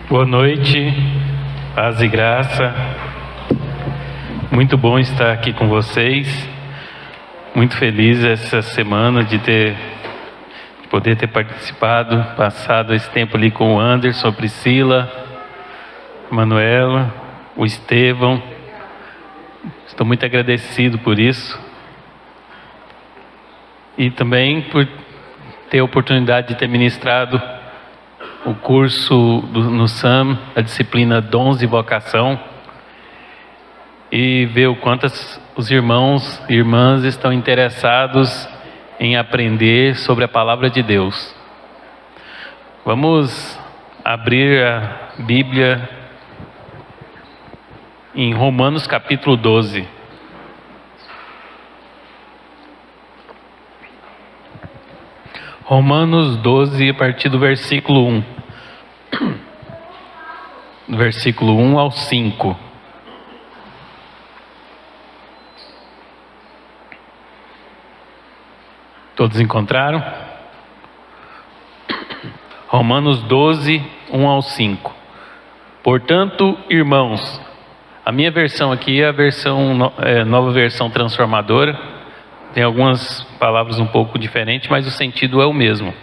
Boa noite, paz e graça. Muito bom estar aqui com vocês. Muito feliz essa semana de poder ter participado, passado esse tempo ali com o Anderson, a Priscila, a Manuela, o Estevão. Estou muito agradecido por isso. E também por ter a oportunidade de ter ministrado o curso no SAM, a disciplina Dons e Vocação, e ver o quanto os irmãos e irmãs estão interessados em aprender sobre a Palavra de Deus. Vamos abrir a Bíblia em Romanos capítulo 12. Romanos 12, a partir do versículo 1. Do versículo 1 ao 5. Todos encontraram? Romanos 12, 1 ao 5. Portanto, irmãos, a minha versão aqui é a versão, nova versão transformadora. Tem algumas palavras um pouco diferentes, mas o sentido é o mesmo.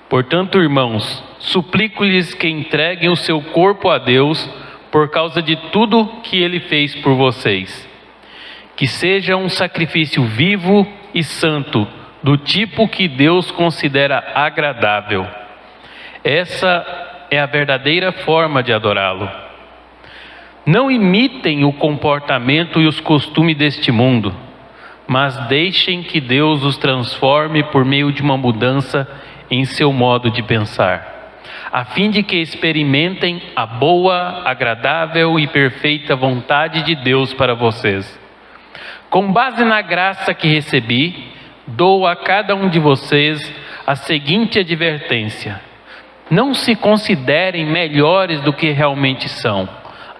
Portanto, irmãos, suplico-lhes que entreguem o seu corpo a Deus por causa de tudo que Ele fez por vocês. Que seja um sacrifício vivo e santo, do tipo que Deus considera agradável. Essa é a verdadeira forma de adorá-lo. Não imitem o comportamento e os costumes deste mundo, mas deixem que Deus os transforme por meio de uma mudança em seu modo de pensar, a fim de que experimentem a boa, agradável e perfeita vontade de Deus para vocês. Com base na graça que recebi, dou a cada um de vocês a seguinte advertência: não se considerem melhores do que realmente são.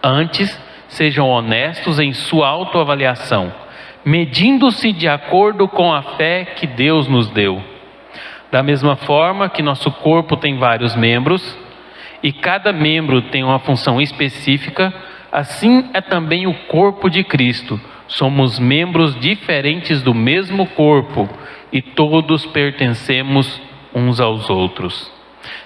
Antes, sejam honestos em sua autoavaliação, medindo-se de acordo com a fé que Deus nos deu. Da mesma forma que nosso corpo tem vários membros, e cada membro tem uma função específica, assim é também o corpo de Cristo. Somos membros diferentes do mesmo corpo, e todos pertencemos uns aos outros.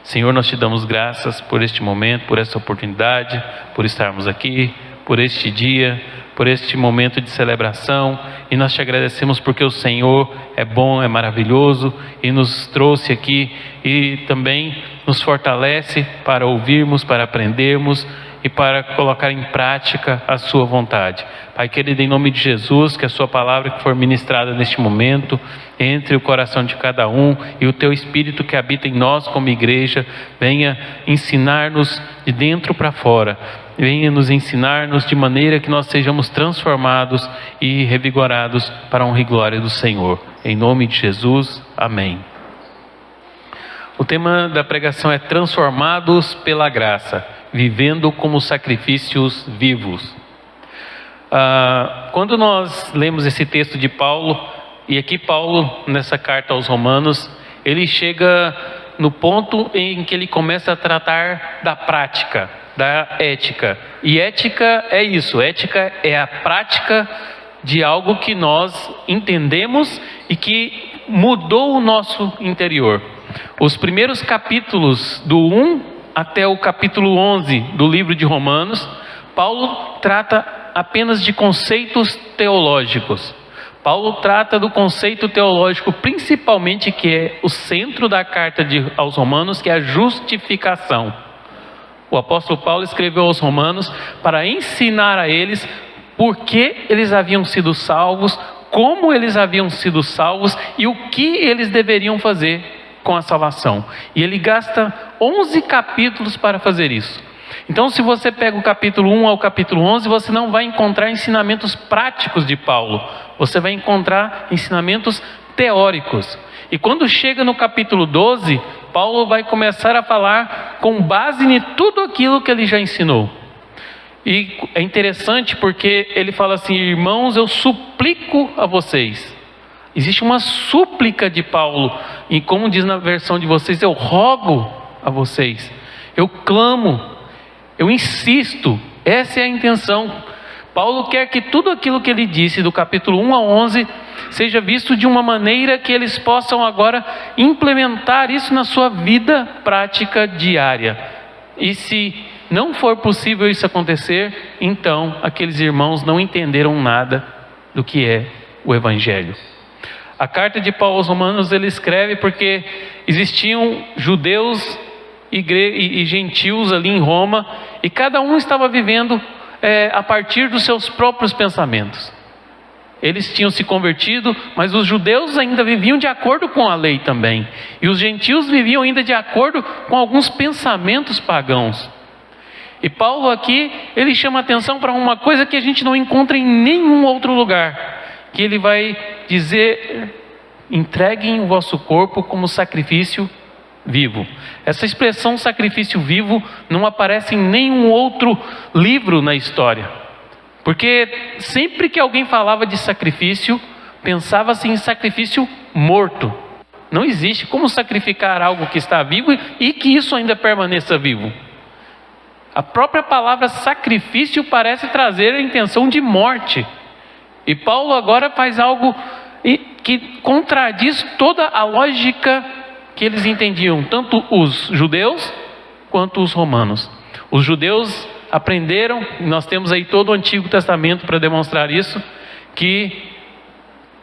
Senhor, nós te damos graças por este momento, por essa oportunidade, por estarmos aqui, por este dia, por este momento de celebração, e nós te agradecemos porque o Senhor é bom, é maravilhoso, e nos trouxe aqui, e também nos fortalece para ouvirmos, para aprendermos, e para colocar em prática a sua vontade. Pai querido, em nome de Jesus, que a sua palavra que for ministrada neste momento, entre o coração de cada um, e o teu Espírito que habita em nós como igreja, venha ensinar-nos de dentro para fora, venha nos ensinar-nos de maneira que nós sejamos transformados e revigorados para a honra e glória do Senhor. Em nome de Jesus, amém. O tema da pregação é transformados pela graça, vivendo como sacrifícios vivos. Quando nós lemos esse texto de Paulo, e aqui Paulo, nessa carta aos Romanos, ele chega no ponto em que ele começa a tratar da prática, da ética. E ética é isso, ética é a prática de algo que nós entendemos e que mudou o nosso interior. Os primeiros capítulos do 1 até o capítulo 11 do livro de Romanos, Paulo trata apenas de conceitos teológicos. Paulo trata do conceito teológico principalmente, que é o centro da carta aos Romanos, que é a justificação. O apóstolo Paulo escreveu aos Romanos para ensinar a eles por que eles haviam sido salvos, como eles haviam sido salvos e o que eles deveriam fazer com a salvação. E ele gasta 11 capítulos para fazer isso. Então, se você pega o capítulo 1 ao capítulo 11, você não vai encontrar ensinamentos práticos de Paulo. Você vai encontrar ensinamentos teóricos. E quando chega no capítulo 12, Paulo vai começar a falar com base em tudo aquilo que ele já ensinou. E é interessante porque ele fala assim: irmãos, eu suplico a vocês. Existe uma súplica de Paulo, e como diz na versão de vocês, eu rogo a vocês. eu clamo, eu insisto, essa é a intenção. Paulo quer que tudo aquilo que ele disse do capítulo 1 a 11 seja visto de uma maneira que eles possam agora implementar isso na sua vida prática diária. E se não for possível isso acontecer, então aqueles irmãos não entenderam nada do que é o Evangelho. A carta de Paulo aos Romanos ele escreve porque existiam judeus e gentios ali em Roma, e cada um estava vivendo a partir dos seus próprios pensamentos. Eles tinham se convertido, mas os judeus ainda viviam de acordo com a lei também, e os gentios viviam ainda de acordo com alguns pensamentos pagãos. E Paulo aqui, ele chama atenção para uma coisa que a gente não encontra em nenhum outro lugar, que ele vai dizer: entreguem o vosso corpo como sacrifício vivo. Essa expressão sacrifício vivo não aparece em nenhum outro livro na história, porque sempre que alguém falava de sacrifício, pensava-se em sacrifício morto. Não existe como sacrificar algo que está vivo e que isso ainda permaneça vivo. A própria palavra sacrifício parece trazer a intenção de morte. E Paulo agora faz algo que contradiz toda a lógica que eles entendiam, tanto os judeus quanto os romanos. Os judeus aprenderam, nós temos aí todo o Antigo Testamento para demonstrar isso, que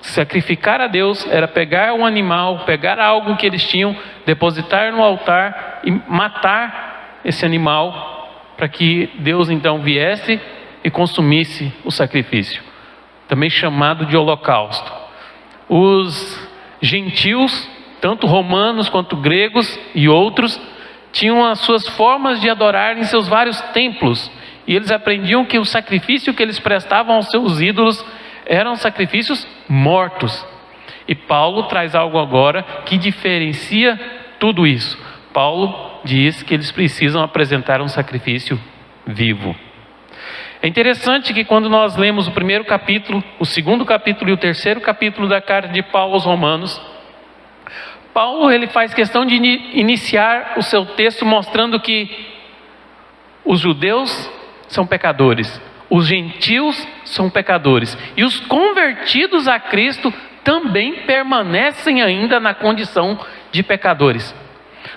sacrificar a Deus era pegar um animal, pegar algo que eles tinham, depositar no altar e matar esse animal, para que Deus então viesse e consumisse o sacrifício, também chamado de holocausto. Os gentios, tanto romanos quanto gregos e outros, tinham as suas formas de adorar em seus vários templos, e eles aprendiam que o sacrifício que eles prestavam aos seus ídolos eram sacrifícios mortos. E Paulo traz algo agora que diferencia tudo isso. Paulo diz que eles precisam apresentar um sacrifício vivo. É interessante que quando nós lemos o primeiro capítulo, o segundo capítulo e o terceiro capítulo da carta de Paulo aos Romanos, Paulo ele faz questão de iniciar o seu texto mostrando que os judeus são pecadores, os gentios são pecadores, e os convertidos a Cristo também permanecem ainda na condição de pecadores.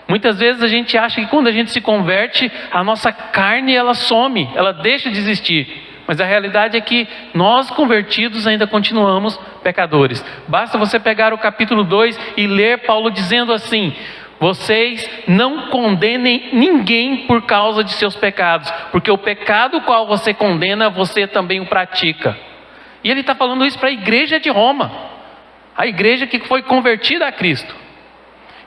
Muitas vezes a gente acha que quando a gente se converte, a nossa carne ela some, ela deixa de existir. Mas a realidade é que nós convertidos ainda continuamos pecadores. Basta você pegar o capítulo 2 e ler Paulo dizendo assim: vocês não condenem ninguém por causa de seus pecados, porque o pecado qual você condena, você também o pratica. E ele está falando isso para a igreja de Roma, a igreja que foi convertida a Cristo.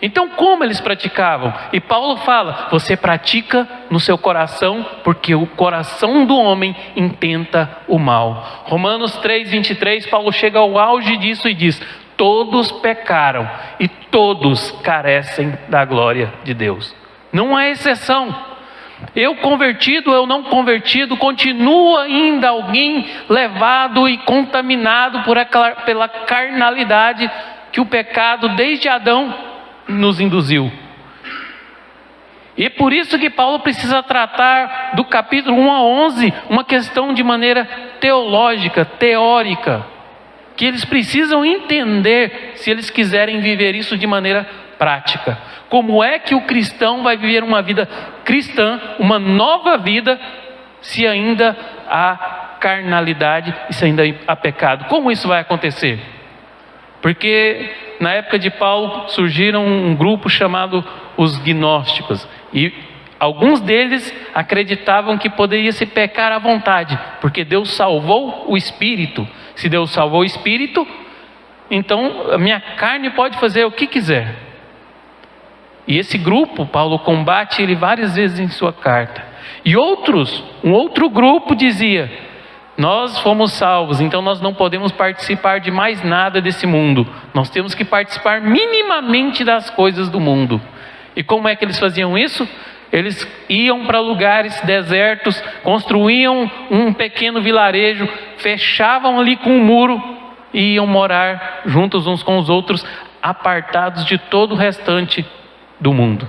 Então como eles praticavam? E Paulo fala: você pratica no seu coração, porque o coração do homem intenta o mal. Romanos 3:23, Paulo chega ao auge disso e diz: todos pecaram e todos carecem da glória de Deus. Não há exceção. Eu convertido, eu não convertido, continua ainda alguém levado e contaminado pela carnalidade que o pecado desde Adão nos induziu. E é por isso que Paulo precisa tratar do capítulo 1 a 11 uma questão de maneira teológica, teórica, que eles precisam entender se eles quiserem viver isso de maneira prática. Como é que o cristão vai viver uma vida cristã, uma nova vida, se ainda há carnalidade e se ainda há pecado? Como isso vai acontecer? Porque na época de Paulo surgiram um grupo chamado os gnósticos, e alguns deles acreditavam que poderia se pecar à vontade, porque Deus salvou o espírito. Se Deus salvou o espírito, então a minha carne pode fazer o que quiser. E esse grupo, Paulo combate ele várias vezes em sua carta. E um outro grupo dizia: nós fomos salvos, então nós não podemos participar de mais nada desse mundo. Nós temos que participar minimamente das coisas do mundo. E como é que eles faziam isso? Eles iam para lugares desertos, construíam um pequeno vilarejo, fechavam ali com um muro e iam morar juntos uns com os outros, apartados de todo o restante do mundo.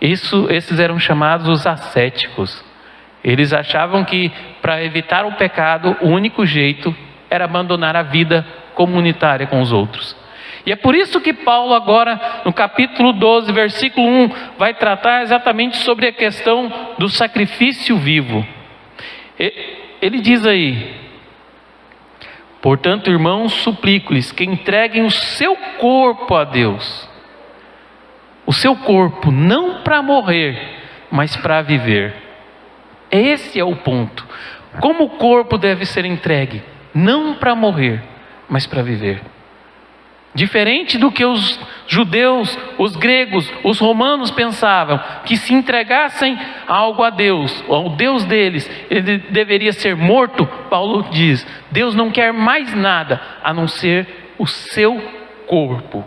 Esses eram chamados os ascéticos. Eles achavam que para evitar o pecado, o único jeito era abandonar a vida comunitária com os outros. E é por isso que Paulo agora, no capítulo 12, versículo 1, vai tratar exatamente sobre a questão do sacrifício vivo. Ele diz aí: portanto, irmãos, suplico-lhes que entreguem o seu corpo a Deus. O seu corpo, não para morrer, mas para viver. Esse é o ponto. Como o corpo deve ser entregue? Não para morrer, mas para viver. Diferente do que os judeus, os gregos, os romanos pensavam, que se entregassem algo a Deus, ao Deus deles, ele deveria ser morto. Paulo diz: Deus não quer mais nada a não ser o seu corpo.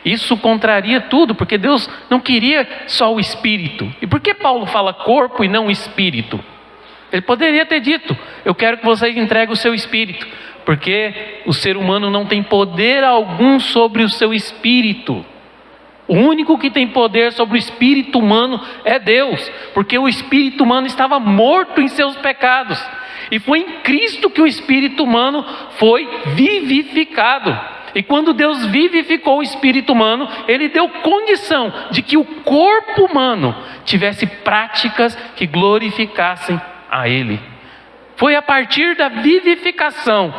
Isso contraria tudo, porque Deus não queria só o espírito. E por que Paulo fala corpo e não espírito? Ele poderia ter dito: eu quero que vocês entreguem o seu espírito, porque o ser humano não tem poder algum sobre o seu espírito. O único que tem poder sobre o espírito humano é Deus, porque o espírito humano estava morto em seus pecados, e foi em Cristo que o espírito humano foi vivificado. E quando Deus vivificou o espírito humano, Ele deu condição de que o corpo humano tivesse práticas que glorificassem a Ele. Foi a partir da vivificação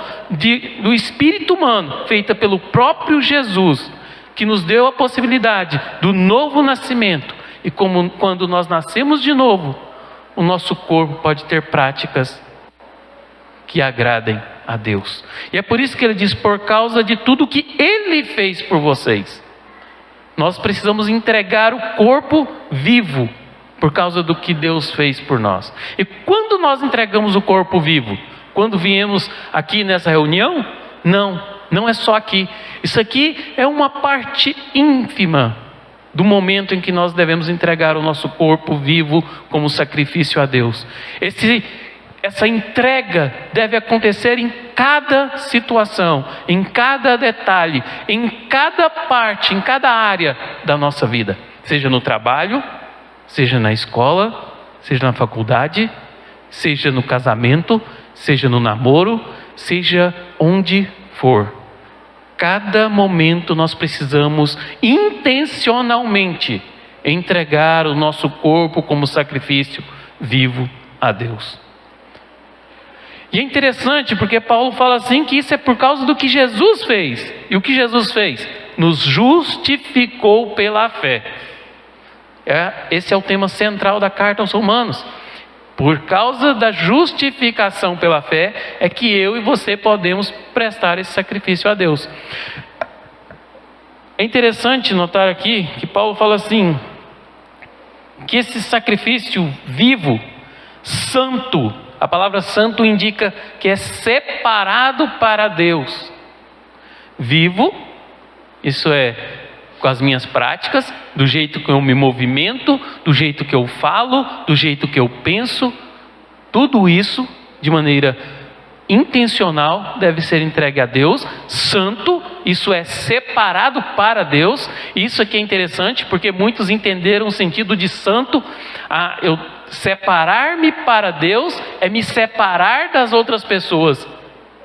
do espírito humano, feita pelo próprio Jesus, que nos deu a possibilidade do novo nascimento. E quando nós nascemos de novo, o nosso corpo pode ter práticas que agradem a Deus. E é por isso que ele diz: por causa de tudo que Ele fez por vocês, nós precisamos entregar o corpo vivo, por causa do que Deus fez por nós. E quando nós entregamos o corpo vivo? Quando viemos aqui nessa reunião? Não é só aqui. Isso aqui é uma parte ínfima do momento em que nós devemos entregar o nosso corpo vivo como sacrifício a Deus. Essa entrega deve acontecer em cada situação, em cada detalhe, em cada parte, em cada área da nossa vida. Seja no trabalho, seja na escola, seja na faculdade, seja no casamento, seja no namoro, seja onde for. Cada momento nós precisamos intencionalmente entregar o nosso corpo como sacrifício vivo a Deus. E é interessante porque Paulo fala assim que isso é por causa do que Jesus fez. E o que Jesus fez? Nos justificou pela fé. Esse é o tema central da carta aos Romanos. Por causa da justificação pela fé é que eu e você podemos prestar esse sacrifício a Deus. É interessante notar aqui que Paulo fala assim, que esse sacrifício vivo, santo, a palavra santo indica que é separado para Deus. Vivo, isso é com as minhas práticas, do jeito que eu me movimento, do jeito que eu falo, do jeito que eu penso, tudo isso de maneira intencional deve ser entregue a Deus. Santo, isso é separado para Deus. Isso aqui é interessante porque muitos entenderam o sentido de santo. Eu separar-me para Deus é me separar das outras pessoas,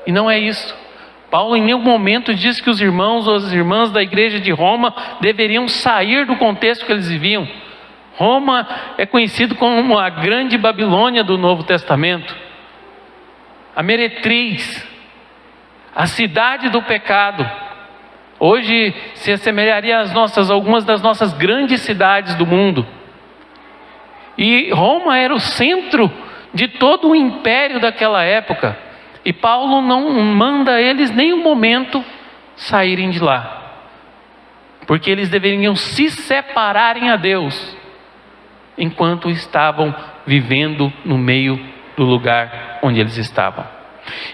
e não é isso. Paulo em nenhum momento diz que os irmãos ou as irmãs da igreja de Roma deveriam sair do contexto que eles viviam. Roma é conhecido como a grande Babilônia do Novo Testamento, a meretriz, a cidade do pecado. Hoje se assemelharia às algumas das nossas grandes cidades do mundo. E Roma era o centro de todo o império daquela época. E Paulo não manda eles nenhum momento saírem de lá, porque eles deveriam se separarem a Deus, enquanto estavam vivendo no meio do lugar onde eles estavam.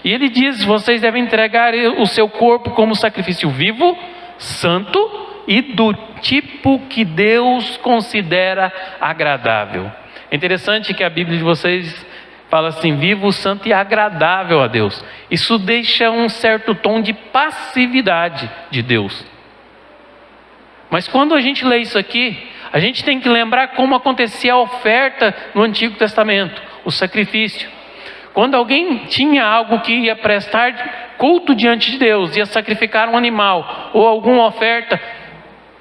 E ele diz: vocês devem entregar o seu corpo como sacrifício vivo, santo e do tipo que Deus considera agradável. É interessante que a Bíblia de vocês fala assim: vivo, santo e agradável a Deus. Isso deixa um certo tom de passividade de Deus. Mas quando a gente lê isso aqui, a gente tem que lembrar como acontecia a oferta no Antigo Testamento, o sacrifício. Quando alguém tinha algo que ia prestar culto diante de Deus, ia sacrificar um animal ou alguma oferta,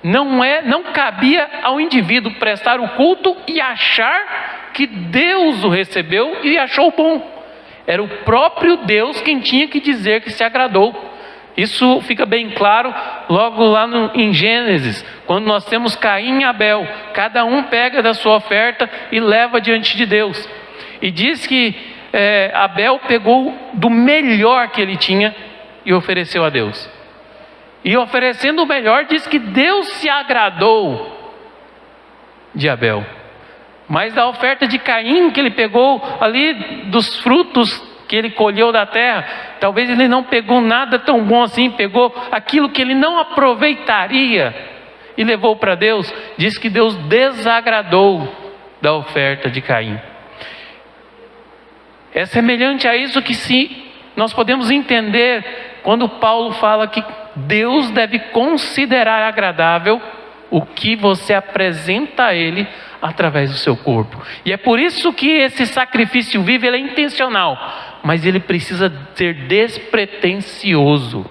não cabia ao indivíduo prestar o culto e achar que Deus o recebeu e achou bom. Era o próprio Deus quem tinha que dizer que se agradou. Isso fica bem claro logo lá em Gênesis, quando nós temos Caim e Abel. Cada um pega da sua oferta e leva diante de Deus. E diz que Abel pegou do melhor que ele tinha e ofereceu a Deus. E oferecendo o melhor, diz que Deus se agradou de Abel. Mas da oferta de Caim, que ele pegou ali dos frutos que ele colheu da terra, talvez ele não pegou nada tão bom assim, pegou aquilo que ele não aproveitaria e levou para Deus. Diz que Deus desagradou da oferta de Caim. É semelhante a isso que nós podemos entender quando Paulo fala que Deus deve considerar agradável o que você apresenta a Ele através do seu corpo. E é por isso que esse sacrifício vivo ele é intencional, mas ele precisa ser despretensioso.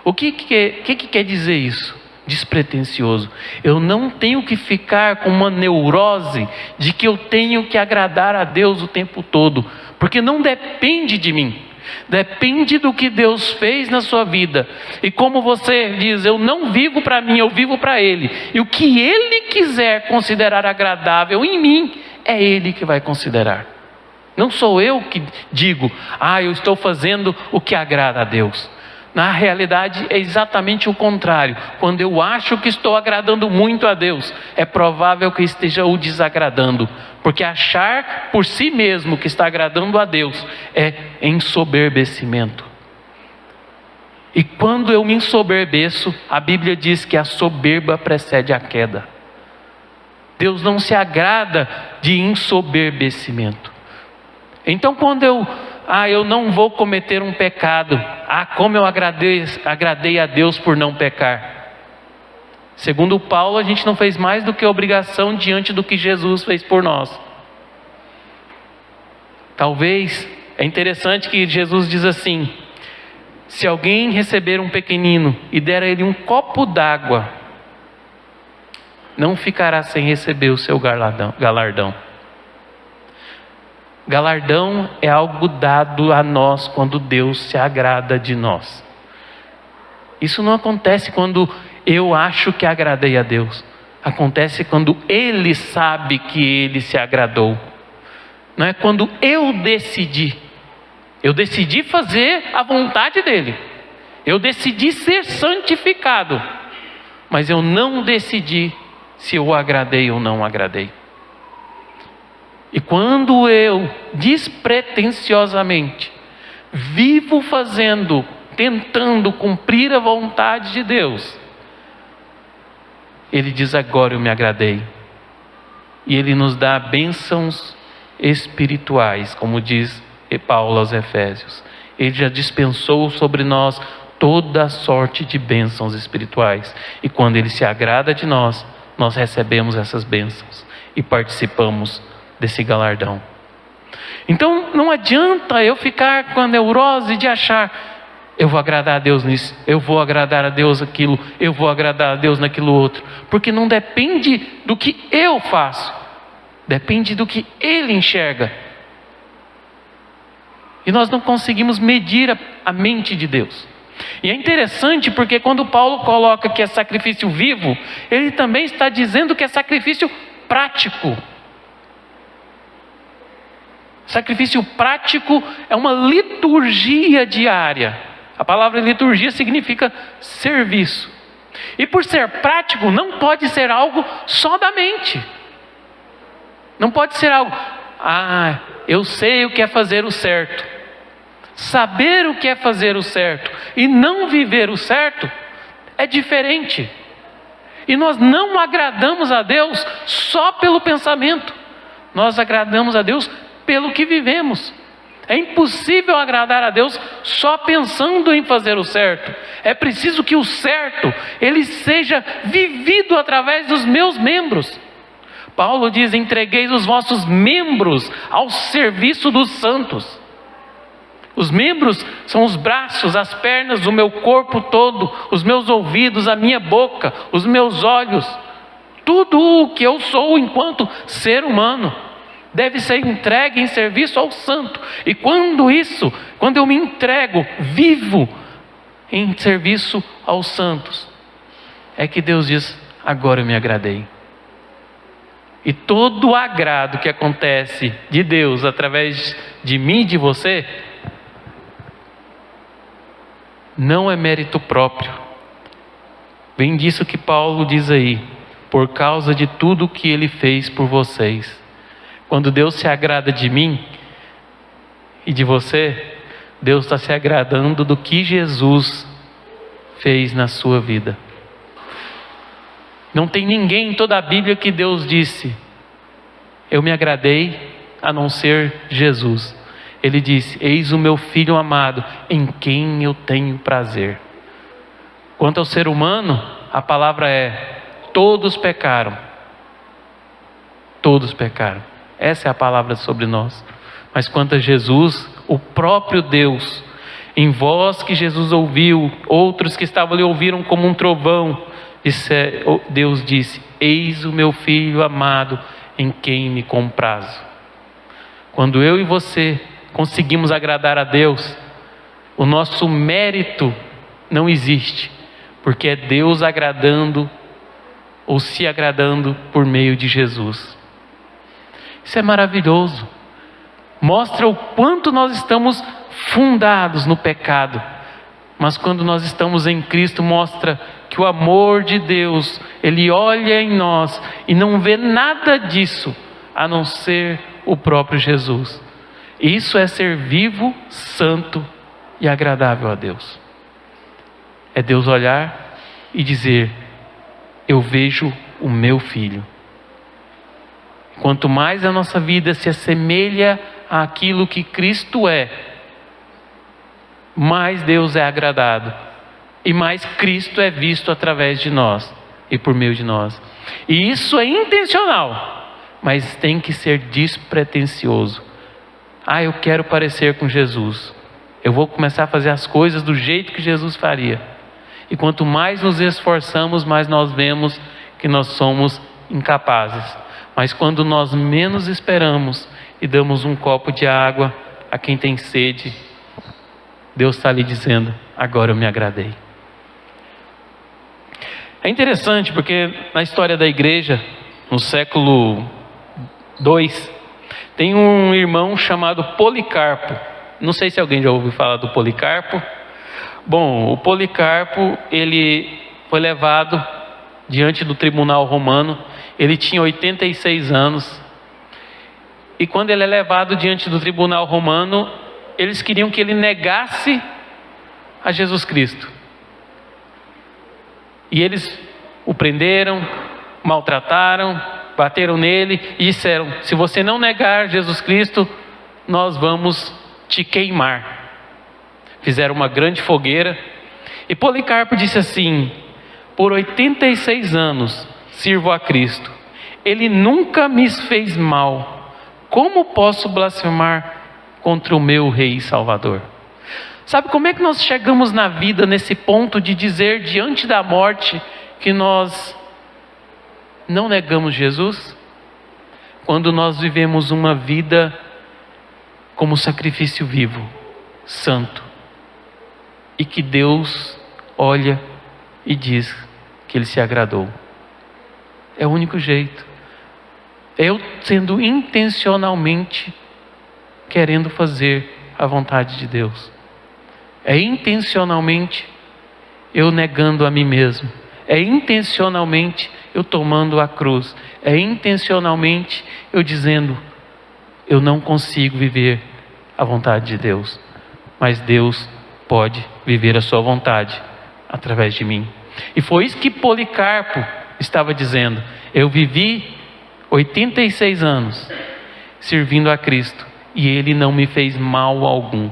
O que quer dizer isso? Despretensioso. Eu não tenho que ficar com uma neurose de que eu tenho que agradar a Deus o tempo todo, porque não depende de mim. Depende do que Deus fez na sua vida. E como você diz, eu não vivo para mim, eu vivo para Ele. E o que Ele quiser considerar agradável em mim, é Ele que vai considerar. Não sou eu que digo, eu estou fazendo o que agrada a Deus. Na realidade é exatamente o contrário. Quando eu acho que estou agradando muito a Deus, é provável que esteja o desagradando. Porque achar por si mesmo que está agradando a Deus é ensoberbecimento. E quando eu me ensoberbeço, a Bíblia diz que a soberba precede a queda. Deus não se agrada de ensoberbecimento. Então quando eu não vou cometer um pecado. Como eu agradei a Deus por não pecar. Segundo Paulo, a gente não fez mais do que obrigação diante do que Jesus fez por nós. Talvez, é interessante que Jesus diz assim: se alguém receber um pequenino e der a ele um copo d'água, não ficará sem receber o seu galardão. Galardão é algo dado a nós quando Deus se agrada de nós. Isso não acontece quando eu acho que agradei a Deus. Acontece quando Ele sabe que Ele se agradou. Não é quando eu decidi. Eu decidi fazer a vontade dEle. Eu decidi ser santificado. Mas eu não decidi se eu agradei ou não agradei. E quando eu, despretensiosamente, vivo tentando cumprir a vontade de Deus, Ele diz: agora eu me agradei. E Ele nos dá bênçãos espirituais, como diz Paulo aos Efésios. Ele já dispensou sobre nós toda a sorte de bênçãos espirituais. E quando Ele se agrada de nós, nós recebemos essas bênçãos e participamos desse galardão. Então não adianta eu ficar com a neurose de achar: eu vou agradar a Deus nisso, eu vou agradar a Deus aquilo, eu vou agradar a Deus naquilo outro. Porque não depende do que eu faço, depende do que Ele enxerga. E nós não conseguimos medir a mente de Deus. E é interessante porque quando Paulo coloca que é sacrifício vivo, ele também está dizendo que é sacrifício prático. Sacrifício prático é uma liturgia diária. A palavra liturgia significa serviço. E por ser prático, não pode ser algo só da mente. Não pode ser algo: eu sei o que é fazer o certo. Saber o que é fazer o certo e não viver o certo é diferente. E nós não agradamos a Deus só pelo pensamento. Nós agradamos a Deus pelo que vivemos. É impossível agradar a Deus só pensando em fazer o certo. É preciso que o certo, ele seja vivido através dos meus membros. Paulo diz: entregueis os vossos membros ao serviço dos santos. Os membros são os braços, as pernas, o meu corpo todo, os meus ouvidos, a minha boca, os meus olhos. Tudo o que eu sou enquanto ser humano deve ser entregue em serviço ao santo. E quando eu me entrego, vivo em serviço aos santos, é que Deus diz: agora eu me agradei. E todo o agrado que acontece de Deus através de mim e de você, não é mérito próprio. Vem disso que Paulo diz aí: por causa de tudo que Ele fez por vocês. Quando Deus se agrada de mim e de você, Deus está se agradando do que Jesus fez na sua vida. Não tem ninguém em toda a Bíblia que Deus disse: eu me agradei, a não ser Jesus. Ele disse: eis o meu filho amado, em quem eu tenho prazer. Quanto ao ser humano, a palavra é: todos pecaram. Todos pecaram. Essa é a palavra sobre nós. Mas quanto a Jesus, o próprio Deus, em voz que Jesus ouviu, outros que estavam ali ouviram como um trovão, Deus disse: eis o meu filho amado, em quem me comprazo. Quando eu e você conseguimos agradar a Deus, o nosso mérito não existe, porque é Deus agradando ou se agradando por meio de Jesus. Isso é maravilhoso. Mostra o quanto nós estamos fundados no pecado, mas quando nós estamos em Cristo, mostra que o amor de Deus, Ele olha em nós e não vê nada disso a não ser o próprio Jesus. Isso é ser vivo, santo e agradável a Deus. É Deus olhar e dizer: eu vejo o meu filho. Quanto mais a nossa vida se assemelha àquilo que Cristo é, mais Deus é agradado e mais Cristo é visto através de nós e por meio de nós. E isso é intencional, mas tem que ser despretensioso. Eu quero parecer com Jesus, eu vou começar a fazer as coisas do jeito que Jesus faria. E quanto mais nos esforçamos, mais nós vemos que nós somos incapazes. Mas quando nós menos esperamos e damos um copo de água a quem tem sede, Deus está ali dizendo: agora eu me agradei. É interessante porque na história da igreja, no século II, tem um irmão chamado Policarpo. Não sei se alguém já ouviu falar do Policarpo. Bom, o Policarpo, ele foi levado diante do tribunal romano. Ele tinha 86 anos. E quando ele é levado diante do tribunal romano, eles queriam que ele negasse a Jesus Cristo. E eles o prenderam, maltrataram, bateram nele e disseram: se você não negar Jesus Cristo, nós vamos te queimar. Fizeram uma grande fogueira. E Policarpo disse assim: por 86 anos sirvo a Cristo. Ele nunca me fez mal. Como posso blasfemar contra o meu Rei e Salvador? Sabe como é que nós chegamos na vida nesse ponto de dizer diante da morte que nós não negamos Jesus? Quando nós vivemos uma vida como sacrifício vivo, santo, e que Deus olha e diz que Ele se agradou. É o único jeito. Eu sendo intencionalmente querendo fazer a vontade de Deus. É intencionalmente eu negando a mim mesmo. É intencionalmente eu tomando a cruz. É intencionalmente eu dizendo: eu não consigo viver a vontade de Deus, mas Deus pode viver a sua vontade através de mim. E foi isso que Policarpo estava dizendo: eu vivi 86 anos servindo a Cristo e Ele não me fez mal algum.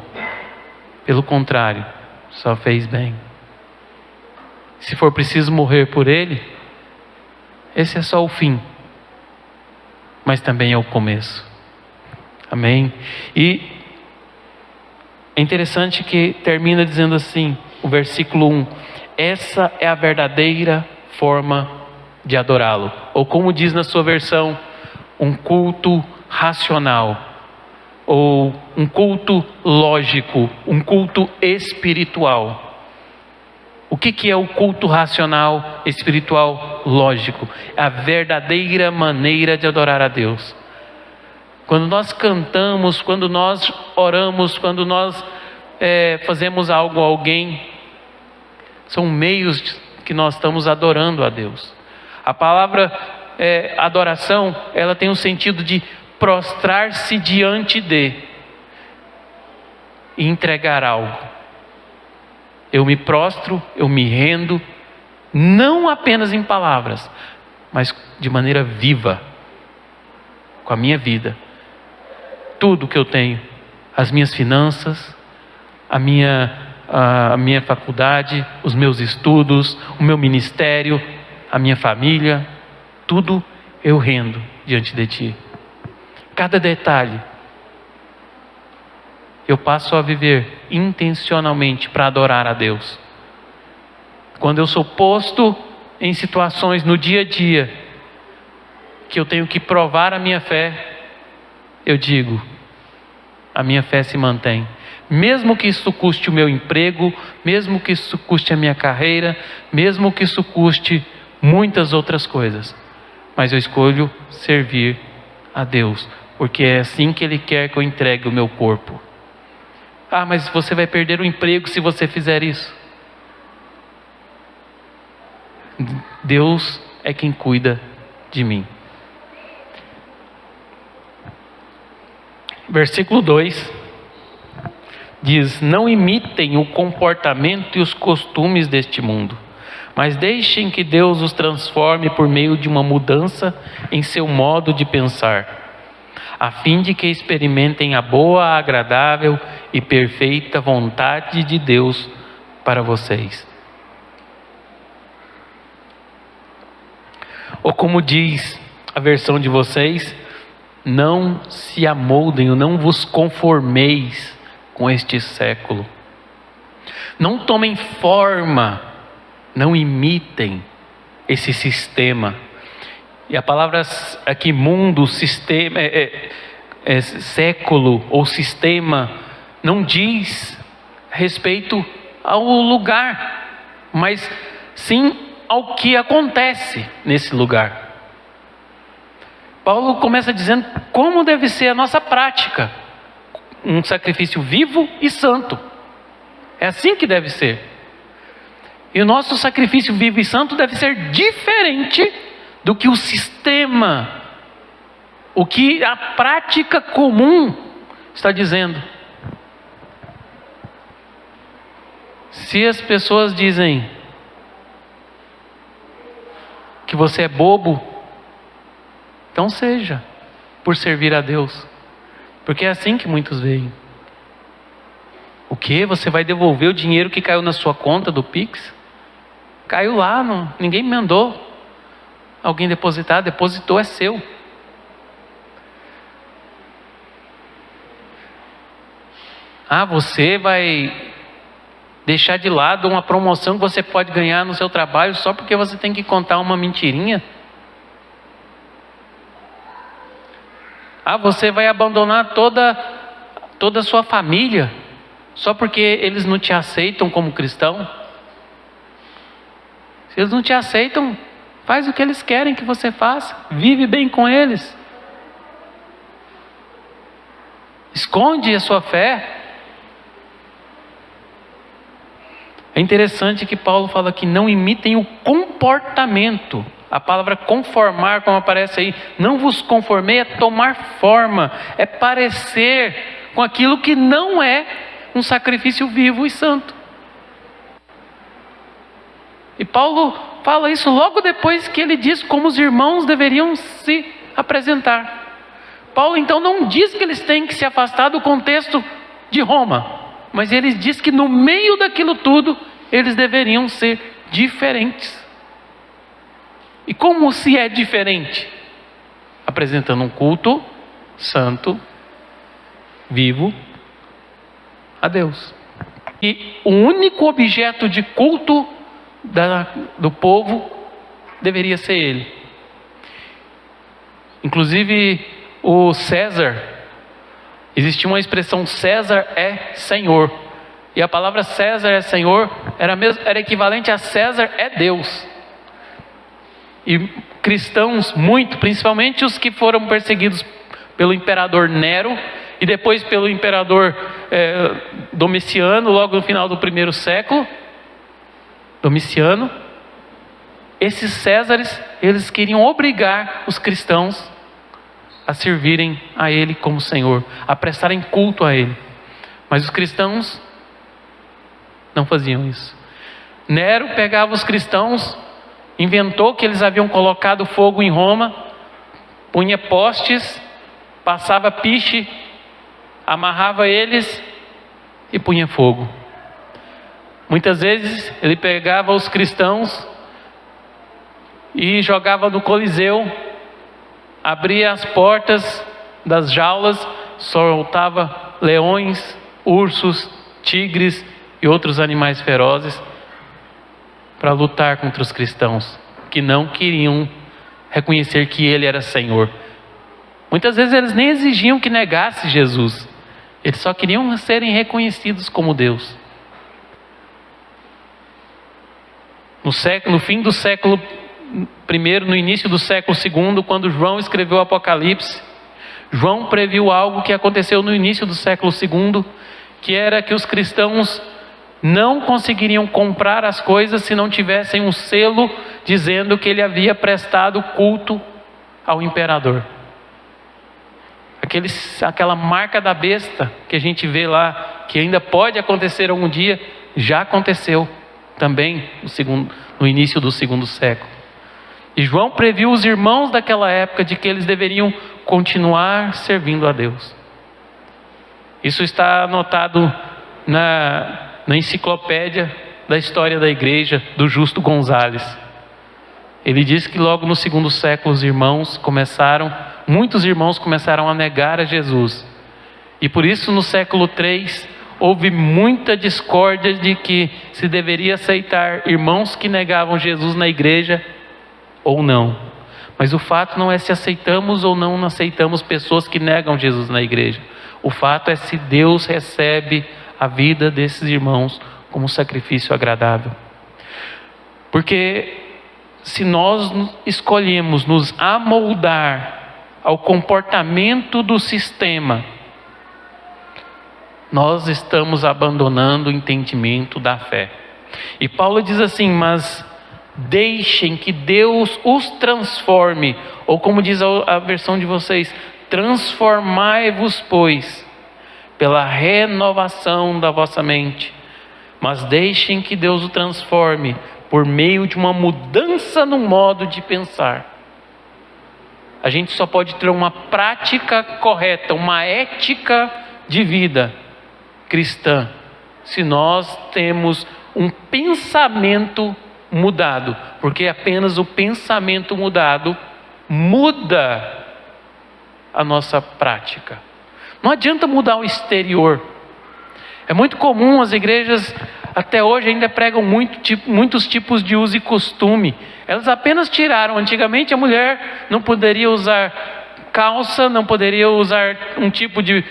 Pelo contrário, só fez bem. Se for preciso morrer por Ele, esse é só o fim, mas também é o começo. Amém? E é interessante que termina dizendo assim, o versículo 1: essa é a verdadeira forma de adorá-lo. Ou como diz na sua versão, um culto racional. Ou um culto lógico, um culto espiritual. O que é o culto racional, espiritual, lógico? É a verdadeira maneira de adorar a Deus. Quando nós cantamos, quando nós oramos, quando nós fazemos algo a alguém, são meios que nós estamos adorando a Deus. A palavra adoração, ela tem um sentido de prostrar-se diante de e entregar algo. Eu me prostro, eu me rendo, não apenas em palavras, mas de maneira viva, com a minha vida. Tudo que eu tenho, as minhas finanças, a minha faculdade, os meus estudos, o meu ministério, a minha família, tudo eu rendo diante de Ti. Cada detalhe, eu passo a viver intencionalmente para adorar a Deus. Quando eu sou posto em situações no dia a dia, que eu tenho que provar a minha fé, eu digo, a minha fé se mantém. Mesmo que isso custe o meu emprego, mesmo que isso custe a minha carreira, mesmo que isso custe muitas outras coisas. Mas eu escolho servir a Deus, porque é assim que Ele quer que eu entregue o meu corpo. Ah, mas você vai perder o emprego se você fizer isso. Deus é quem cuida de mim. Versículo 2 diz: não imitem o comportamento e os costumes deste mundo, mas deixem que Deus os transforme por meio de uma mudança em seu modo de pensar, a fim de que experimentem a boa, agradável e perfeita vontade de Deus para vocês. Ou como diz a versão de vocês, não se amoldem ou não vos conformeis com este século. Não tomem forma, não imitem esse sistema. E a palavra aqui mundo, sistema, século ou sistema, não diz respeito ao lugar, mas sim ao que acontece nesse lugar. Paulo começa dizendo como deve ser a nossa prática. Um sacrifício vivo e santo. É assim que deve ser. E o nosso sacrifício vivo e santo deve ser diferente do que o sistema, o que a prática comum está dizendo. Se as pessoas dizem que você é bobo, então seja, por servir a Deus. Porque é assim que muitos veem. O que? Você vai devolver o dinheiro que caiu na sua conta do Pix? Caiu lá, ninguém me mandou. Alguém depositou, é seu. Ah, você vai deixar de lado uma promoção que você pode ganhar no seu trabalho só porque você tem que contar uma mentirinha? Ah, você vai abandonar toda a sua família só porque eles não te aceitam como cristão? Se eles não te aceitam, faz o que eles querem que você faça. Vive bem com eles. Esconde a sua fé. É interessante que Paulo fala que não imitem o comportamento. A palavra conformar, como aparece aí, não vos conformei, é tomar forma, é parecer com aquilo que não é um sacrifício vivo e santo. E Paulo fala isso logo depois que ele diz como os irmãos deveriam se apresentar. Paulo então não diz que eles têm que se afastar do contexto de Roma, mas ele diz que no meio daquilo tudo, eles deveriam ser diferentes. E como se é diferente? Apresentando um culto santo, vivo, a Deus. E o único objeto de culto do povo deveria ser Ele. Inclusive o César, existia uma expressão: César é Senhor. E a palavra César é Senhor era equivalente a César é Deus. E cristãos, principalmente os que foram perseguidos pelo imperador Nero e depois pelo imperador Domiciano, logo no final do primeiro século, Domiciano, esses Césares, eles queriam obrigar os cristãos a servirem a Ele como Senhor, a prestarem culto a Ele. Mas os cristãos não faziam isso. Nero pegava os cristãos, inventou que eles haviam colocado fogo em Roma, punha postes, passava piche, amarrava eles e punha fogo. Muitas vezes ele pegava os cristãos e jogava no Coliseu, abria as portas das jaulas, soltava leões, ursos, tigres e outros animais ferozes para lutar contra os cristãos que não queriam reconhecer que Ele era Senhor. Muitas vezes eles nem exigiam que negasse Jesus, eles só queriam serem reconhecidos como Deus. No fim do século I, no início do século II, quando João escreveu o Apocalipse, João previu algo que aconteceu no início do século II, que era que os cristãos não conseguiriam comprar as coisas se não tivessem um selo dizendo que ele havia prestado culto ao imperador. Aquela marca da besta que a gente vê lá, que ainda pode acontecer algum dia, já aconteceu também no início do segundo século. E João previu os irmãos daquela época de que eles deveriam continuar servindo a Deus. Isso está anotado na enciclopédia da história da igreja, do Justo Gonzales. Ele diz que logo no segundo século muitos irmãos começaram a negar a Jesus. E por isso no século III houve muita discórdia de que se deveria aceitar irmãos que negavam Jesus na igreja ou não. Mas o fato não é se aceitamos ou não aceitamos pessoas que negam Jesus na igreja. O fato é se Deus recebe a vida desses irmãos como um sacrifício agradável. Porque se nós escolhemos nos amoldar ao comportamento do sistema, nós estamos abandonando o entendimento da fé. E Paulo diz assim: mas deixem que Deus os transforme, ou como diz a versão de vocês, transformai-vos, pois, pela renovação da vossa mente. Mas deixem que Deus o transforme por meio de uma mudança no modo de pensar. A gente só pode ter uma prática correta, uma ética de vida cristã, se nós temos um pensamento mudado, porque apenas o pensamento mudado muda a nossa prática. Não adianta mudar o exterior. É muito comum, as igrejas até hoje ainda pregam muitos tipos de uso e costume. Elas apenas tiraram. Antigamente a mulher não poderia usar calça, não poderia usar um tipo de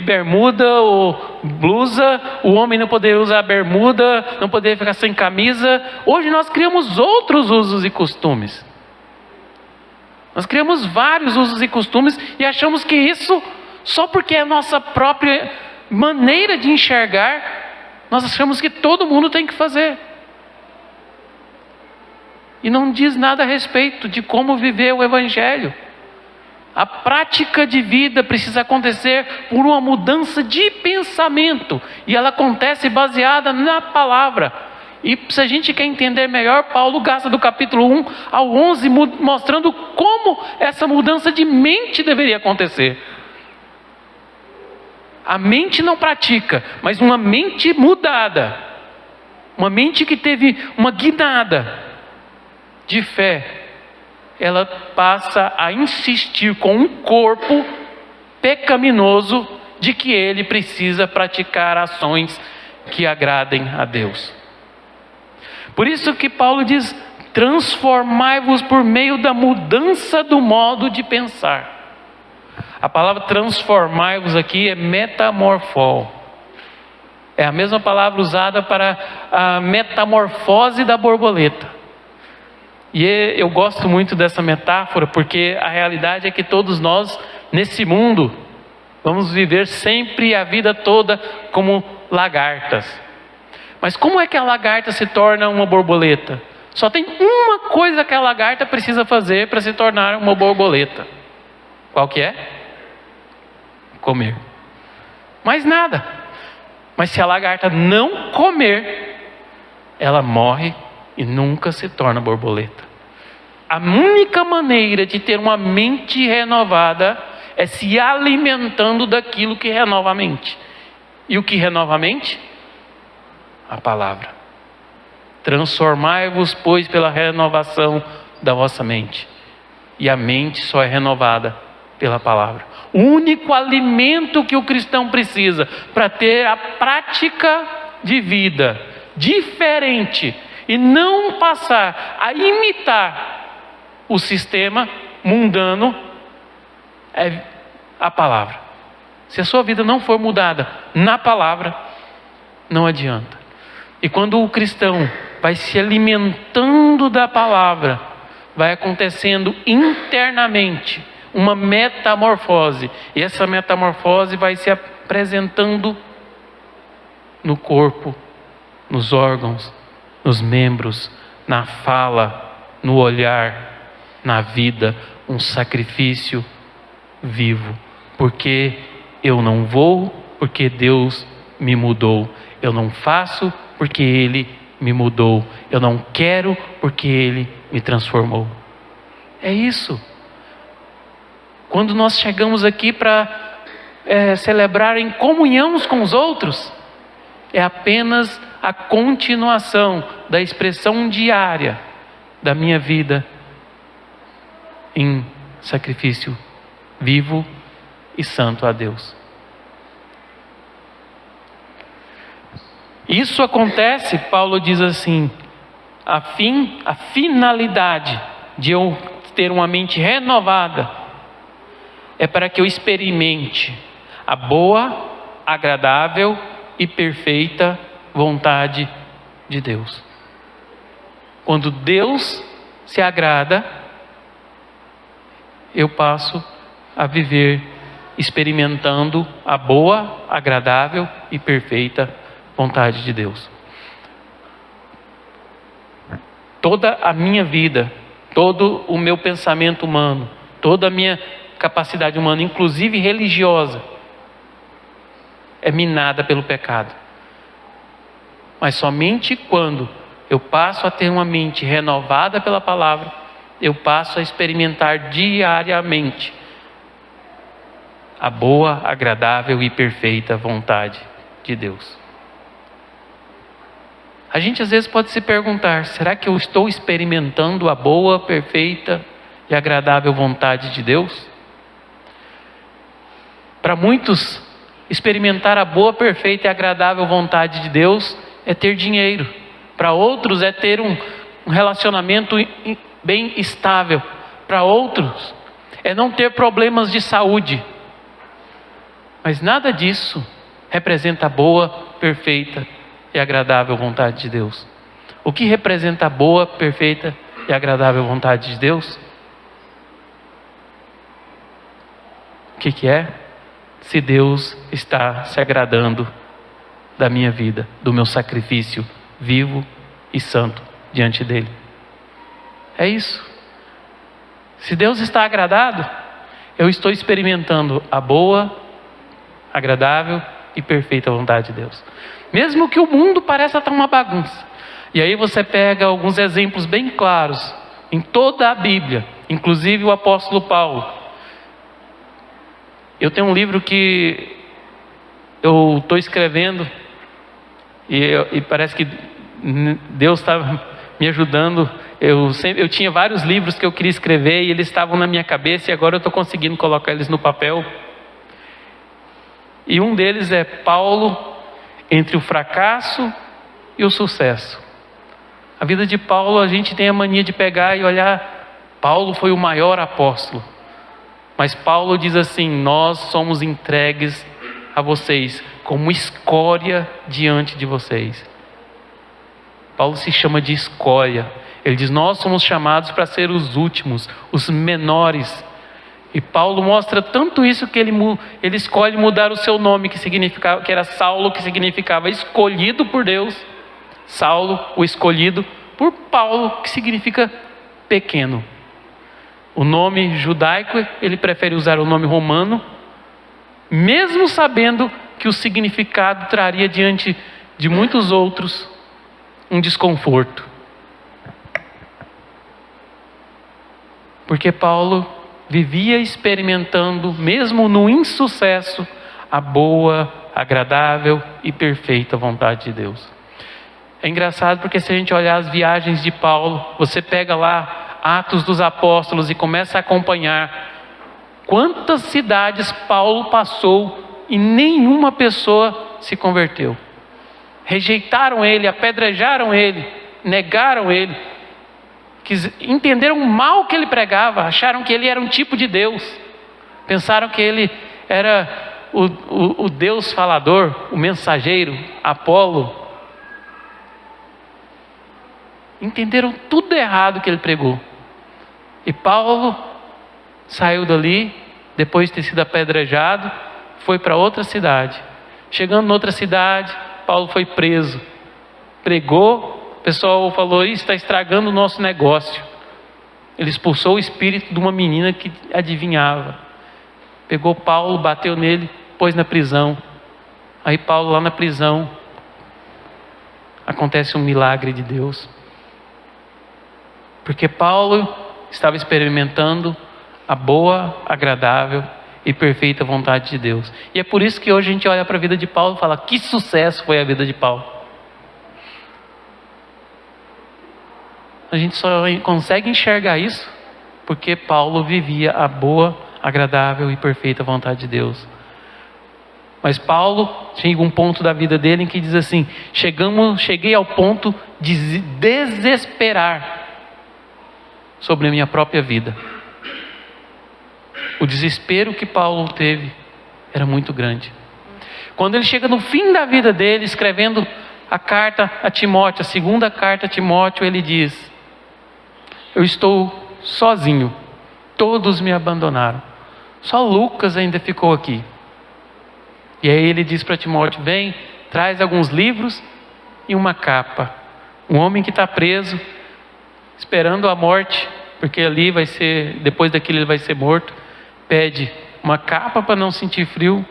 bermuda ou blusa, o homem não poderia usar bermuda, não poderia ficar sem camisa. Hoje nós criamos outros usos e costumes. Nós criamos vários usos e costumes e achamos que isso, só porque é a nossa própria maneira de enxergar, nós achamos que todo mundo tem que fazer. E não diz nada a respeito de como viver o Evangelho. A prática de vida precisa acontecer por uma mudança de pensamento. E ela acontece baseada na palavra. E se a gente quer entender melhor, Paulo gasta do capítulo 1 ao 11 mostrando como essa mudança de mente deveria acontecer. A mente não pratica, mas uma mente mudada, uma mente que teve uma guinada de fé, ela passa a insistir com um corpo pecaminoso de que ele precisa praticar ações que agradem a Deus. Por isso que Paulo diz: transformai-vos por meio da mudança do modo de pensar. A palavra transformai-vos aqui é metamorfó. É a mesma palavra usada para a metamorfose da borboleta. E eu gosto muito dessa metáfora, porque a realidade é que todos nós, nesse mundo, vamos viver sempre a vida toda como lagartas. Mas como é que a lagarta se torna uma borboleta? Só tem uma coisa que a lagarta precisa fazer para se tornar uma borboleta. Qual que é? Comer. Mais nada. Mas se a lagarta não comer, ela morre e nunca se torna borboleta. A única maneira de ter uma mente renovada é se alimentando daquilo que renova a mente. E o que renova a mente? A palavra. Transformai-vos, pois, pela renovação da vossa mente. E a mente só é renovada pela palavra. O único alimento que o cristão precisa para ter a prática de vida diferente e não passar a imitar o sistema mundano é a palavra. Se a sua vida não for mudada na palavra, não adianta. E quando o cristão vai se alimentando da palavra, vai acontecendo internamente uma metamorfose. E essa metamorfose vai se apresentando no corpo, nos órgãos, nos membros, na fala, no olhar, na vida, um sacrifício vivo. Porque eu não vou, porque Deus me mudou. Eu não faço, porque Ele me mudou. Eu não quero, porque Ele me transformou. É isso. Quando nós chegamos aqui para celebrar em comunhão uns com os outros, é apenas a continuação da expressão diária da minha vida em sacrifício vivo e santo a Deus. Isso acontece, Paulo diz assim, a finalidade de eu ter uma mente renovada é para que eu experimente a boa, agradável e perfeita vontade de Deus. Quando Deus se agrada, eu passo a viver experimentando a boa, agradável e perfeita vontade de Deus. Toda a minha vida, todo o meu pensamento humano, toda a minha capacidade humana, inclusive religiosa, é minada pelo pecado. Mas somente quando eu passo a ter uma mente renovada pela palavra, eu passo a experimentar diariamente a boa, agradável e perfeita vontade de Deus. A gente às vezes pode se perguntar: será que eu estou experimentando a boa, perfeita e agradável vontade de Deus? Para muitos, experimentar a boa, perfeita e agradável vontade de Deus é ter dinheiro. Para outros é ter um relacionamento bem estável. Para outros é não ter problemas de saúde. Mas nada disso representa a boa, perfeita e agradável vontade de Deus. O que representa a boa, perfeita e agradável vontade de Deus? O que é? Se Deus está se agradando da minha vida, do meu sacrifício vivo e santo diante dele. É isso. Se Deus está agradado, eu estou experimentando a boa, agradável e perfeita vontade de Deus. Mesmo que o mundo pareça estar uma bagunça. E aí você pega alguns exemplos bem claros em toda a Bíblia, inclusive o apóstolo Paulo. Eu tenho um livro que eu estou escrevendo e parece que Deus está me ajudando. Eu tinha vários livros que eu queria escrever e eles estavam na minha cabeça e agora eu estou conseguindo colocar eles no papel. E um deles é Paulo entre o fracasso e o sucesso. A vida de Paulo, a gente tem a mania de pegar e olhar, Paulo foi o maior apóstolo. Mas Paulo diz assim: nós somos entregues a vocês como escória diante de vocês. Paulo se chama de escória. Ele diz: nós somos chamados para ser os últimos, os menores. E Paulo mostra tanto isso que ele escolhe mudar o seu nome, que era Saulo, que significava escolhido por Deus. Saulo, o escolhido, por Paulo, que significa pequeno. O nome judaico, ele prefere usar o nome romano, mesmo sabendo que o significado traria diante de muitos outros um desconforto. Porque Paulo vivia experimentando, mesmo no insucesso, a boa, agradável e perfeita vontade de Deus. É engraçado porque se a gente olhar as viagens de Paulo, você pega lá Atos dos Apóstolos e começa a acompanhar quantas cidades Paulo passou e nenhuma pessoa se converteu. Rejeitaram ele, apedrejaram ele, negaram ele, entenderam o mal que ele pregava, acharam que ele era um tipo de Deus, pensaram que ele era o Deus falador, o mensageiro, Apolo. Entenderam tudo errado que ele pregou. E Paulo saiu dali, depois de ter sido apedrejado, foi para outra cidade. Chegando em outra cidade, Paulo foi preso. Pregou, o pessoal falou: isso está estragando o nosso negócio. Ele expulsou o espírito de uma menina que adivinhava. Pegou Paulo, bateu nele, pôs na prisão. Aí Paulo lá na prisão, acontece um milagre de Deus. Porque Paulo estava experimentando a boa, agradável e perfeita vontade de Deus. E é por isso que hoje a gente olha para a vida de Paulo e fala: que sucesso foi a vida de Paulo. A gente só consegue enxergar isso porque Paulo vivia a boa, agradável e perfeita vontade de Deus. Mas Paulo chega um ponto da vida dele em que diz assim: cheguei ao ponto de desesperar sobre a minha própria vida. O desespero que Paulo teve era muito grande. Quando ele chega no fim da vida dele, escrevendo a carta a Timóteo, a segunda carta a Timóteo, ele diz: eu estou sozinho, todos me abandonaram, só Lucas ainda ficou aqui. E aí ele diz para Timóteo: vem, traz alguns livros e uma capa. Um homem que está preso, esperando a morte, porque ali vai ser, depois daquilo ele vai ser morto, pede uma capa para não sentir frio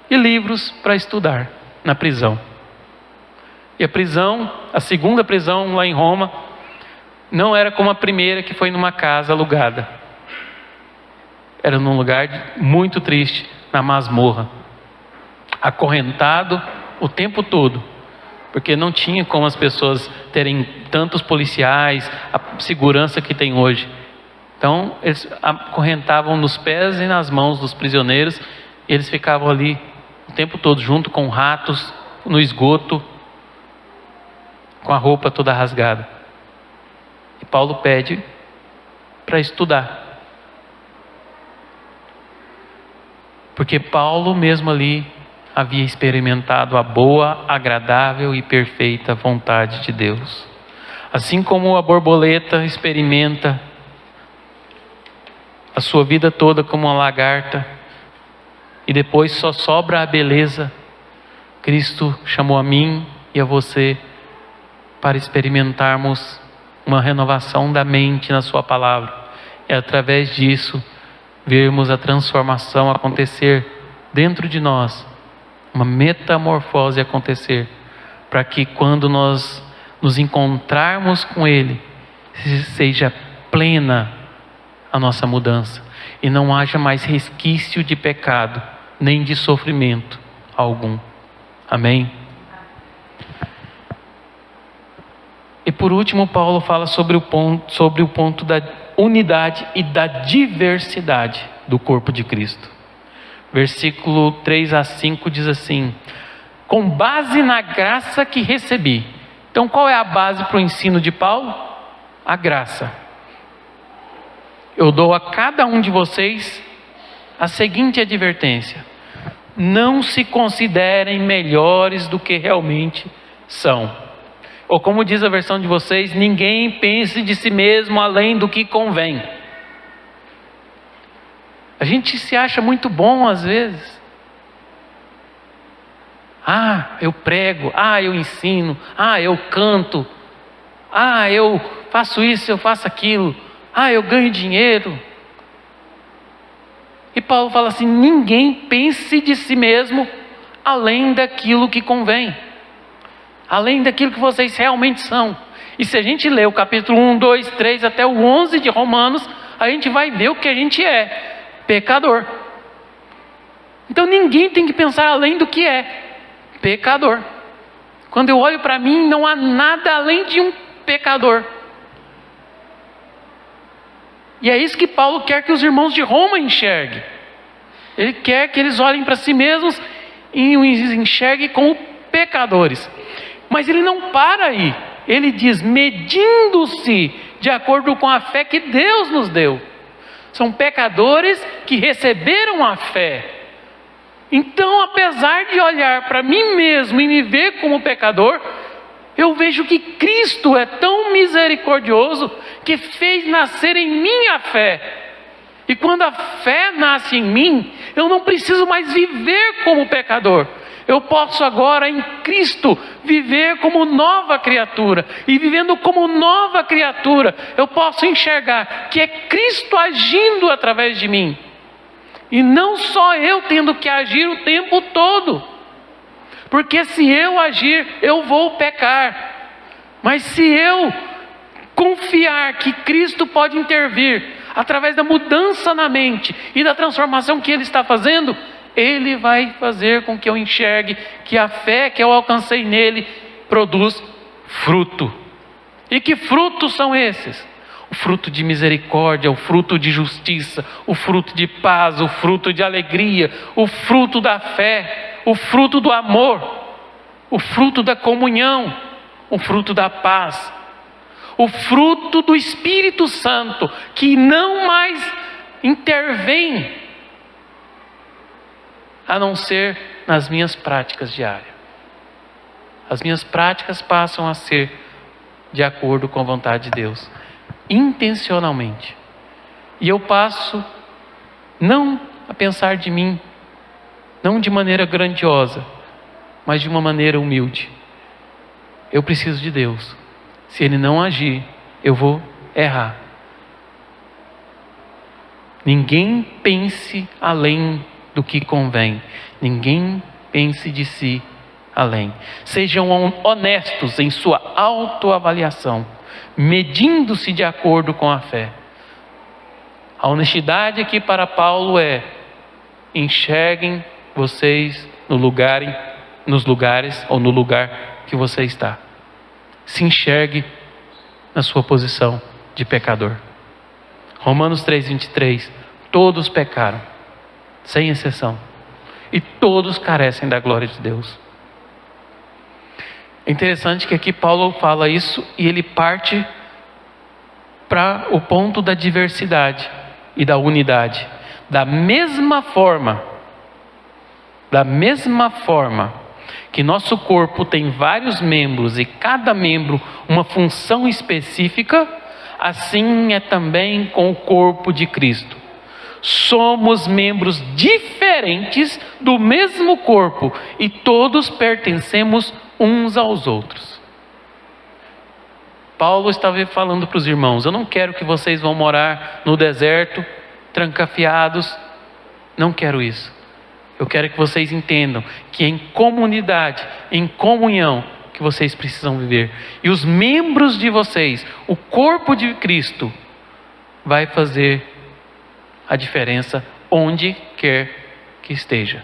e livros para estudar na prisão. E a prisão, a segunda prisão lá em Roma, não era como a primeira, que foi numa casa alugada. Era num lugar muito triste, na masmorra, acorrentado o tempo todo, porque não tinha como as pessoas terem tantos policiais, a segurança que tem hoje. Então eles acorrentavam nos pés e nas mãos dos prisioneiros, e eles ficavam ali o tempo todo junto com ratos no esgoto, com a roupa toda rasgada. E Paulo pede para estudar, porque Paulo mesmo ali havia experimentado a boa, agradável e perfeita vontade de Deus. Assim como a borboleta experimenta a sua vida toda como uma lagarta e depois só sobra a beleza, Cristo chamou a mim e a você para experimentarmos uma renovação da mente na sua palavra. E através disso vermos a transformação acontecer dentro de nós, uma metamorfose acontecer, para que quando nós nos encontrarmos com Ele, seja plena a nossa mudança e não haja mais resquício de pecado, nem de sofrimento algum. Amém? E por último, Paulo fala sobre o ponto da unidade e da diversidade do corpo de Cristo. Versículo 3 a 5 diz assim: com base na graça que recebi. Então qual é a base para o ensino de Paulo? A graça. Eu dou a cada um de vocês a seguinte advertência: não se considerem melhores do que realmente são. Ou como diz a versão de vocês, ninguém pense de si mesmo além do que convém. A gente se acha muito bom às vezes. Eu prego, eu ensino, eu canto, eu faço isso, eu faço aquilo, eu ganho dinheiro. E Paulo fala assim: ninguém pense de si mesmo além daquilo que convém, além daquilo que vocês realmente são. E se a gente ler o capítulo 1, 2, 3 até o 11 de Romanos, a gente vai ver o que a gente é: pecador. Então ninguém tem que pensar além do que é pecador. Quando eu olho para mim, não há nada além de um pecador. E é isso que Paulo quer que os irmãos de Roma enxerguem. Ele quer que eles olhem para si mesmos e os enxerguem como pecadores. Mas ele não para aí. Ele diz: medindo-se de acordo com a fé que Deus nos deu. São pecadores que receberam a fé. Então, apesar de olhar para mim mesmo e me ver como pecador, eu vejo que Cristo é tão misericordioso que fez nascer em mim a fé. E quando a fé nasce em mim, eu não preciso mais viver como pecador. Eu posso agora em Cristo viver como nova criatura. E vivendo como nova criatura, eu posso enxergar que é Cristo agindo através de mim. E não só eu tendo que agir o tempo todo. Porque se eu agir, eu vou pecar. Mas se eu confiar que Cristo pode intervir através da mudança na mente e da transformação que Ele está fazendo, Ele vai fazer com que eu enxergue que a fé que eu alcancei nele produz fruto. E que frutos são esses? O fruto de misericórdia, o fruto de justiça, o fruto de paz, o fruto de alegria, o fruto da fé, o fruto do amor, o fruto da comunhão, o fruto da paz, o fruto do Espírito Santo, que não mais intervém a não ser nas minhas práticas diárias. As minhas práticas passam a ser de acordo com a vontade de Deus, intencionalmente. E eu passo não a pensar de mim, não de maneira grandiosa, mas de uma maneira humilde. Eu preciso de Deus. Se Ele não agir, eu vou errar. Ninguém pense além do que convém. Ninguém pense de si além. Sejam honestos em sua autoavaliação, medindo-se de acordo com a fé. A honestidade aqui para Paulo é: enxerguem vocês nos lugares ou no lugar que você está. Se enxergue na sua posição de pecador. Romanos 3:23. Todos pecaram, sem exceção, e todos carecem da glória de Deus. É interessante que aqui Paulo fala isso e ele parte para o ponto da diversidade e da unidade. Da mesma forma que nosso corpo tem vários membros e cada membro uma função específica, assim é também com o corpo de Cristo. Somos membros diferentes do mesmo corpo e todos pertencemos uns aos outros. Paulo estava falando para os irmãos: eu não quero que vocês vão morar no deserto, trancafiados. Não quero isso. Eu quero que vocês entendam que em comunidade, em comunhão, que vocês precisam viver. E os membros de vocês, o corpo de Cristo, vai fazer a diferença onde quer que esteja.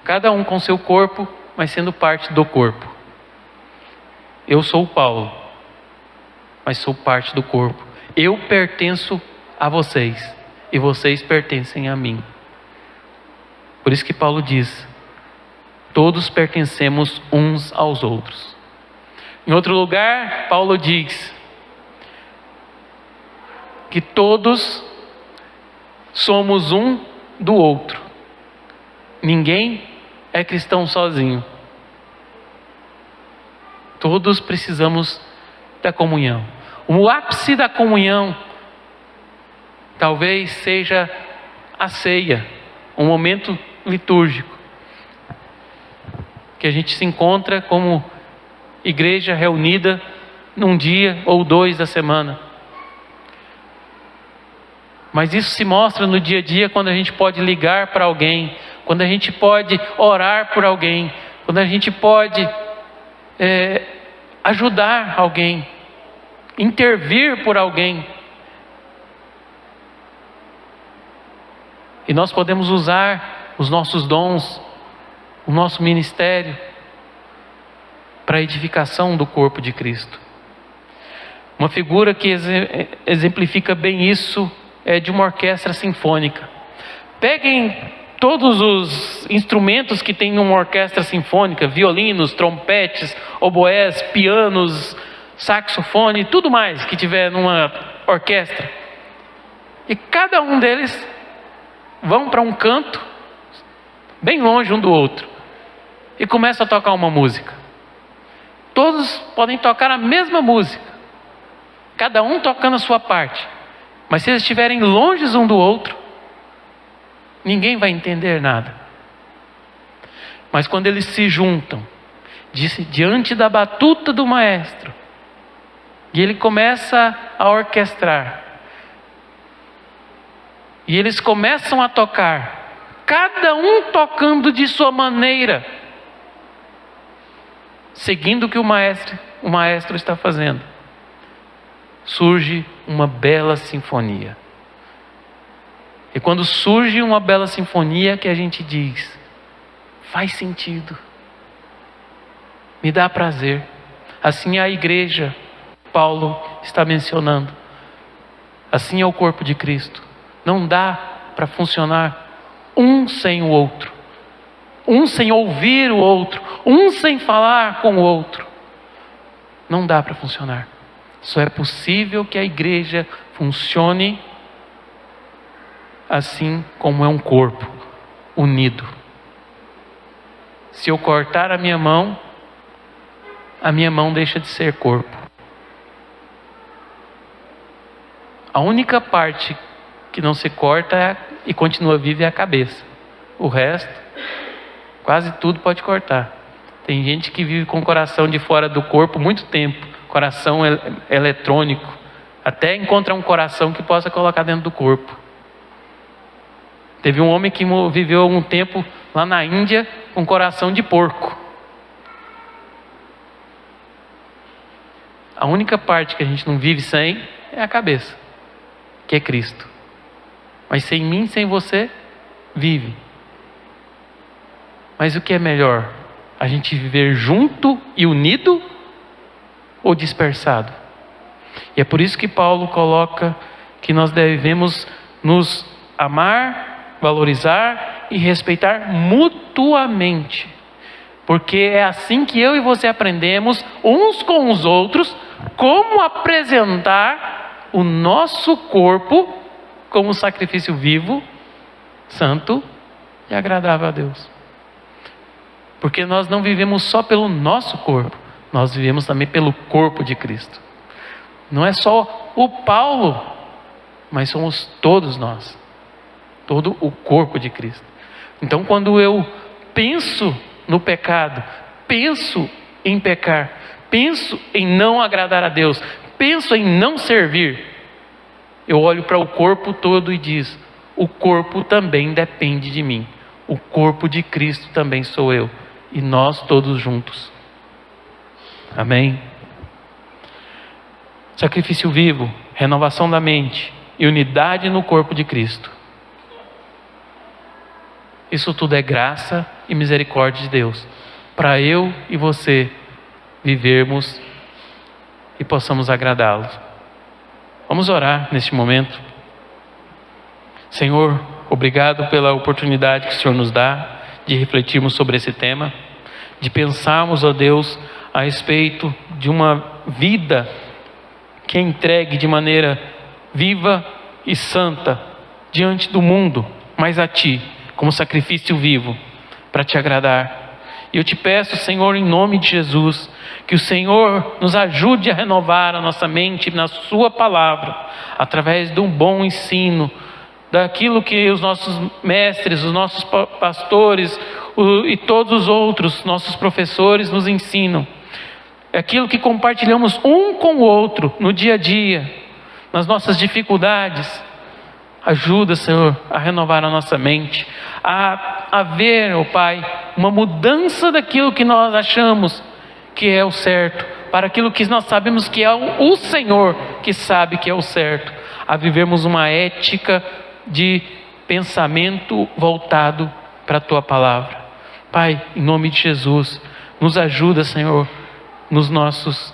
Cada um com seu corpo, mas sendo parte do corpo. Eu sou o Paulo, mas sou parte do corpo. Eu pertenço a vocês e vocês pertencem a mim. Por isso que Paulo diz: todos pertencemos uns aos outros. Em outro lugar, Paulo diz que todos somos um do outro. Ninguém é cristão sozinho. Todos precisamos da comunhão. O ápice da comunhão talvez seja a ceia, um momento litúrgico, que a gente se encontra como igreja reunida num dia ou 2 da semana. Mas isso se mostra no dia a dia, quando a gente pode ligar para alguém, quando a gente pode orar por alguém, quando a gente pode ajudar alguém, intervir por alguém. E nós podemos usar os nossos dons, o nosso ministério, para a edificação do corpo de Cristo. Uma figura que exemplifica bem isso é de uma orquestra sinfônica. Peguem todos os instrumentos que tem numa orquestra sinfônica: violinos, trompetes, oboés, pianos, saxofone, tudo mais que tiver numa orquestra. E cada um deles vão para um canto, bem longe um do outro, e começam a tocar uma música. Todos podem tocar a mesma música, cada um tocando a sua parte. Mas se eles estiverem longe um do outro, ninguém vai entender nada. Mas quando eles se juntam diante da batuta do maestro, e ele começa a orquestrar, e eles começam a tocar, cada um tocando de sua maneira, seguindo o que o maestro está fazendo, surge uma bela sinfonia. E quando surge uma bela sinfonia, que a gente diz: faz sentido, me dá prazer. Assim é a igreja, Paulo está mencionando. Assim é o corpo de Cristo. Não dá para funcionar um sem o outro, um sem ouvir o outro, um sem falar com o outro. Não dá para funcionar. Só é possível que a igreja funcione assim como é um corpo unido. Se eu cortar a minha mão deixa de ser corpo. A única parte que não se corta e continua viva é a cabeça. O resto, quase tudo pode cortar. Tem gente que vive com o coração de fora do corpo muito tempo, coração eletrônico, até encontrar um coração que possa colocar dentro do corpo. Teve um homem que viveu um tempo lá na Índia com coração de porco. A única parte que a gente não vive sem é a cabeça, que é Cristo. Mas sem mim, sem você, vive. Mas o que é melhor? A gente viver junto e unido ou dispersado? E é por isso que Paulo coloca que nós devemos nos amar, valorizar e respeitar mutuamente. Porque é assim que eu e você aprendemos uns com os outros como apresentar o nosso corpo como sacrifício vivo, santo e agradável a Deus. Porque nós não vivemos só pelo nosso corpo, nós vivemos também pelo corpo de Cristo. Não é só o Paulo, mas somos todos nós, todo o corpo de Cristo. Então, quando eu penso no pecado, penso em pecar, penso em não agradar a Deus, penso em não servir, eu olho para o corpo todo e diz: o corpo também depende de mim, o corpo de Cristo também sou eu. e nós todos juntos. Amém? Sacrifício vivo, renovação da mente e unidade no corpo de Cristo. Isso tudo é graça e misericórdia de Deus, para eu e você vivermos e possamos agradá-lo. Vamos orar neste momento. Senhor, obrigado pela oportunidade que o Senhor nos dá de refletirmos sobre esse tema, de pensarmos, ó Deus, a respeito de uma vida que é entregue de maneira viva e santa diante do mundo, mas a Ti, como sacrifício vivo, para Te agradar. E eu te peço, Senhor, em nome de Jesus, que o Senhor nos ajude a renovar a nossa mente na Sua palavra, através de um bom ensino, daquilo que os nossos mestres, os nossos pastores e todos os outros nossos professores nos ensinam. É aquilo que compartilhamos um com o outro no dia a dia, nas nossas dificuldades. Ajuda, Senhor, a renovar a nossa mente, a ver, ó Pai, uma mudança daquilo que nós achamos que é o certo, para aquilo que nós sabemos que é o Senhor que sabe que é o certo, a vivermos uma ética de pensamento voltado para a Tua palavra. Pai, em nome de Jesus, nos ajuda, Senhor, nos nossos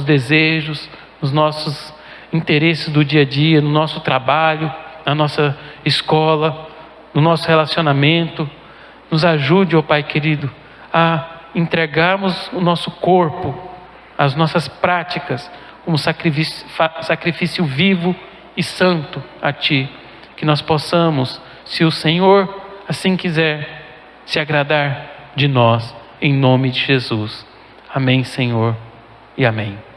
desejos, nos nossos interesses do dia a dia, no nosso trabalho, na nossa escola, no nosso relacionamento. Nos ajude, ó Pai querido, a entregarmos o nosso corpo, as nossas práticas, como sacrifício vivo e santo a Ti, que nós possamos, se o Senhor assim quiser, se agradar de nós, em nome de Jesus. Amém, Senhor, e amém.